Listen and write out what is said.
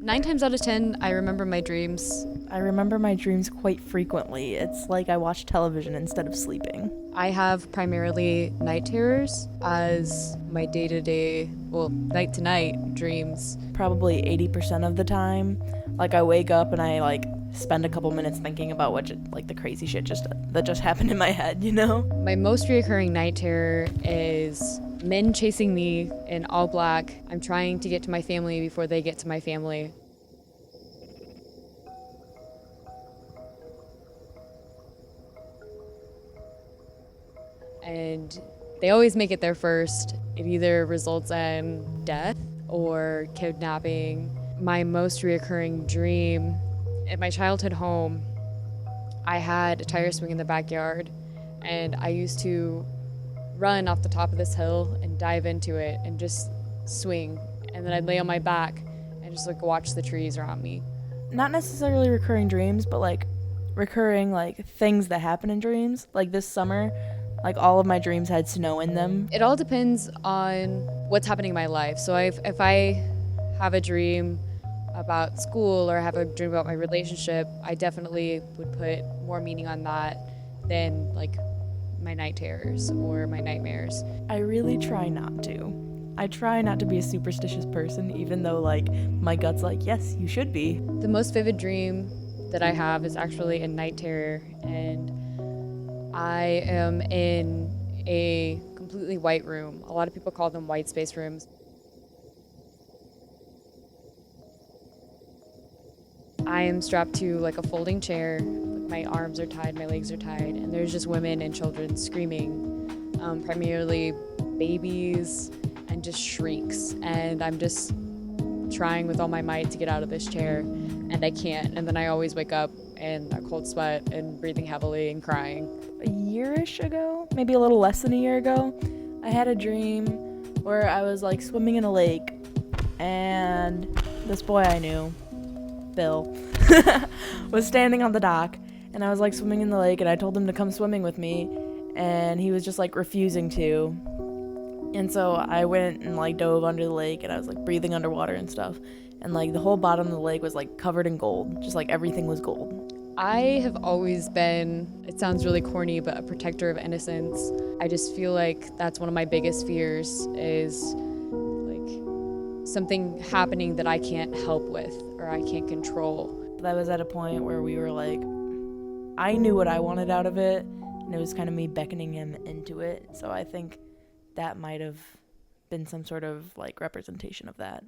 9 times out of 10, I remember my dreams. I remember my dreams quite frequently. It's like I watch television instead of sleeping. I have primarily night terrors as my day-to-day, well, night-to-night dreams. Probably 80% of the time, like I wake up and I like spend a couple minutes thinking about what like the crazy shit that just happened in my head, you know? My most reoccurring night terror is men chasing me in all black. I'm trying to get to my family before they get to my family. And they always make it there first. It either results in death or kidnapping. My most reoccurring dream at my childhood home, I had a tire swing in the backyard, and I used to run off the top of this hill and dive into it and just swing. And then I'd lay on my back and just like watch the trees around me. Not necessarily recurring dreams, but like recurring like things that happen in dreams. Like this summer, like all of my dreams had snow in them. It all depends on what's happening in my life. So if I have a dream about school or have a dream about my relationship, I definitely would put more meaning on that than like my night terrors or my nightmares. I really try not to. I try not to be a superstitious person, even though like my gut's like, yes, you should be. The most vivid dream that I have is actually a night terror, and I am in a completely white room. A lot of people call them white space rooms. I am strapped to like a folding chair. My arms are tied, my legs are tied, and there's just women and children screaming, primarily babies, and just shrieks. And I'm just trying with all my might to get out of this chair, and I can't. And then I always wake up in a cold sweat and breathing heavily and crying. A year-ish ago, maybe a little less than a year ago, I had a dream where I was like swimming in a lake, and this boy I knew, Bill, was standing on the dock, and I was like swimming in the lake, and I told him to come swimming with me, and he was just like refusing to. And so I went and like dove under the lake, and I was like breathing underwater and stuff, and like the whole bottom of the lake was like covered in gold, just like everything was gold. I have always been, it sounds really corny, but a protector of innocence. I just feel like that's one of my biggest fears, is like something happening that I can't help with or I can't control. That was at a point where we were like, I knew what I wanted out of it, and it was kind of me beckoning him into it. So I think that might have been some sort of like representation of that.